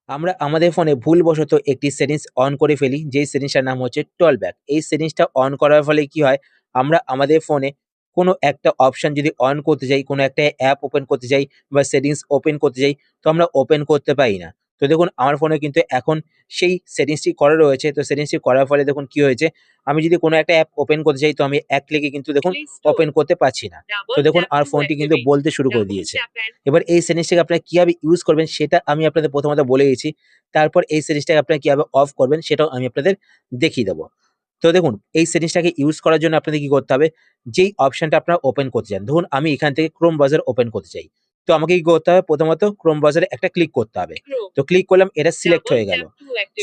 আমরা আমাদের ফোনে ভুলবশত একটি সেটিংস অন করে ফেলি, যেই সেটিংসটার নাম হচ্ছে টলব্যাক। এই সেটিংসটা অন করার ফলে কি হয়, আমরা আমাদের ফোনে কোনো একটা অপশন যদি অন করতে যাই, কোনো একটা অ্যাপ ওপেন করতে যাই বা সেটিংস ওপেন করতে যাই, তো আমরা ওপেন করতে পারি না। তো দেখুন আমার ফোনে কিন্তু এখন সেই সেটিংসটি করা রয়েছে। তো সেটিংসটি করার ফলে দেখুন কি হয়েছে, আমি যদি কোনো একটা অ্যাপ ওপেন করতে চাই, তো আমি এক ক্লিকে কিন্তু দেখুন ওপেন করতে পারছি না। তো দেখুন আমার ফোনটি কিন্তু বলতে শুরু করে দিয়েছে। এবার এই সেটিংসটাকে আপনারা কিভাবে ইউজ করবেন সেটা আমি আপনাদের প্রথমত বলে দিয়েছি। তারপর এই সেটিংসটাকে আপনারা কিভাবে অফ করবেন সেটাও আমি আপনাদের দেখিয়ে দেবো। তো দেখুন এই সেটিংসটাকে ইউজ করার জন্য আপনাদের কি করতে হবে, যেই অপশনটা আপনারা ওপেন করতে চান, ধরুন আমি এখান থেকে ক্রোম ব্রাউজার ওপেন করতে চাই। তো আমাকে কি করতে হবে, প্রথমত ক্রোম ব্রাউজারে একটা ক্লিক করতে হবে। তো ক্লিক করলাম, এটা সিলেক্ট হয়ে গেল।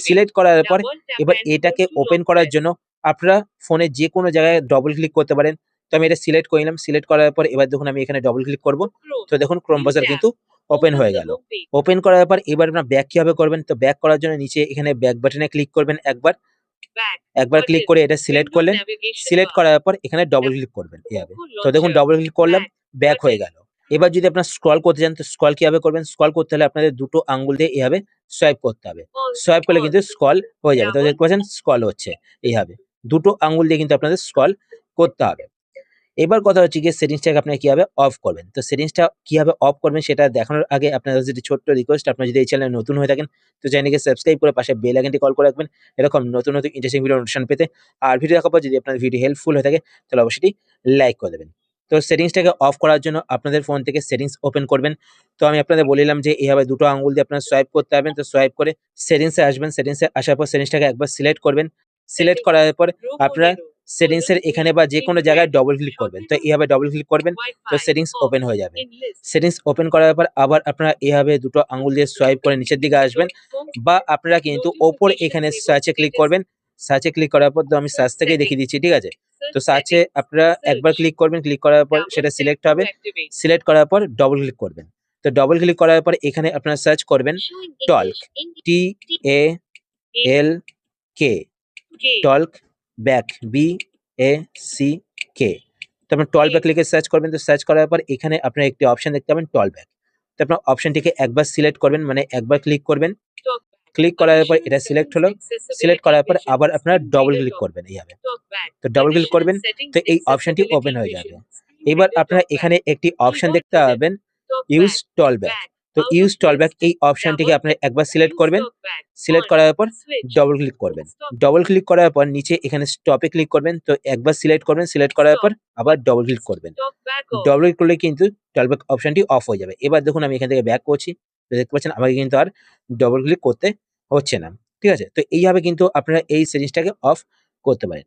সিলেক্ট করার পর এবার এটাকে ওপেন করার জন্য আপনারা ফোনে যেকোনো জায়গায় ডবল ক্লিক করতে পারেন। তো আমি এটা সিলেক্ট করে নিলাম। সিলেক্ট করার পর এবার দেখুন আমি এখানে ডবল ক্লিক করব। তো দেখুন ক্রোম ব্রাউজার কিন্তু ওপেন হয়ে গেল। ওপেন করার পর এবার আপনারা ব্যাক কিভাবে করবেন, তো ব্যাক করার জন্য নিচে এখানে ব্যাক বাটনে ক্লিক করবেন একবার। একবার ক্লিক করে এটা সিলেক্ট করলেন। সিলেক্ট করার পর এখানে ডবল ক্লিক করবেন এভাবে। তো দেখুন ডবল ক্লিক করলাম, ব্যাক হয়ে গেল। এবার যদি আপনারা স্ক্রল করতে চান, তো স্ক্রল কিভাবে করবেন, স্ক্রল করতে হলে আপনাদের দুটো আঙ্গুল দিয়ে এভাবে সোয়াইপ করতে হবে। সোয়াইপ করলে কিন্তু স্ক্রল হয়ে যাবে। তো দেখতে পাচ্ছেন স্ক্রল হচ্ছে এইভাবে। দুটো আঙ্গুল দিয়ে কিন্তু আপনাদের স্ক্রল করতে হবে। এবার কথা হচ্ছে গিয়ে সেটিংসটাকে আপনারা কিভাবে অফ করবেন। তো সেটিংসটা কিভাবে অফ করবেন সেটা দেখানোর আগে আপনাদের যদি ছোট্ট রিকোয়েস্ট, আপনারা যদি এই চ্যানেলে নতুন হয়ে থাকেন তো চ্যানেলকে সাবস্ক্রাইব করে পাশে বেল আইকনটি কল করে রাখবেন এরকম নতুন নতুন ইন্টারেস্টিং ভিডিও নোটিফিকেশন পেতে। আর ভিডিও দেখার পর যদি আপনার ভিডিও হেল্পফুল হয়ে থাকে তাহলে অবশ্যই লাইক করে দেবেন। তো সেটিংসটাকে অফ করার জন্য আপনাদের ফোন থেকে সেটিংস ওপেন করবেন। তো আমি আপনাদের বলিলাম যে এইভাবে দুটো আঙ্গুল দিয়ে আপনারা সোয়াইপ করতে পারবেন। তো সোয়াইপ করে সেটিংসে আসবেন। সেটিংসে আসার পর সেটিংসটাকে একবার সিলেক্ট করবেন। সিলেক্ট করার পর আপনারা সেটিংস এর এখানে বা যেকোনো জায়গায় ডবল ক্লিক করবেন। তো এভাবে ডবল ক্লিক করবেন, তো সেটিংস ওপেন হয়ে যাবে। সেটিংস ওপেন করার পর আবার আপনারা এভাবে দুটো আঙ্গুল দিয়ে সোয়াইপ করে নিচের দিকে আসবেন, বা আপনারা কিন্তু ওপর এখানে সার্চে ক্লিক করবেন। সার্চে ক্লিক করার পর তো আমি সার্চ থেকেই দেখিয়ে দিচ্ছি, ঠিক আছে? তো সার্চে আপনারা একবার ক্লিক করবেন, ক্লিক করার পর সেটা সিলেক্ট হবে। সিলেক্ট করার পর ডবল ক্লিক করবেন। তো ডবল ক্লিক করার পর এখানে আপনারা সার্চ করবেন talk, TALK, talk back, BACK। তারপর টল ব্যাক লিখে সার্চ করবেন। তো সার্চ করার পর এখানে আপনারা একটি অপশন দেখতে পাবেন টল ব্যাক। তো আপনার অপশনটিকে একবার সিলেক্ট করবেন, মানে একবার ক্লিক করবেন। ক্লিক করার পর এটা সিলেক্ট হলো। সিলেক্ট করার পর আবার আপনারা ডবল ক্লিক করবেন এইভাবে। তো ডবল ক্লিক করবেন, তো এই অপশনটি ওপেন হয়ে যাবে। এবার আপনারা এখানে একটি অপশন দেখতে পাবেন ইউজ টল ব্যাক। তো ইউজ টল ব্যাক এই অপশনটিকে আপনারা একবার সিলেক্ট করবেন। সিলেক্ট করার পর ডবল ক্লিক করবেন। ডবল ক্লিক করার পর নিচে এখানে স্টপে ক্লিক করবেন। তো একবার সিলেক্ট করবেন। সিলেক্ট করার পর আবার ডবল ক্লিক করবেন। ডবল ক্লিক করলে কিন্তু টল ব্যাক অপশনটি অফ হয়ে যাবে। এবার দেখুন আমি এখান থেকে ব্যাক করছি। তো দেখতে পাচ্ছেন আমাকে কিন্তু আর ডবল ক্লিক করতে হচ্ছে না। ঠিক আছে? তো এইভাবে কিন্তু আপনারা এই সেটিংসটাকে অফ করতে পারেন।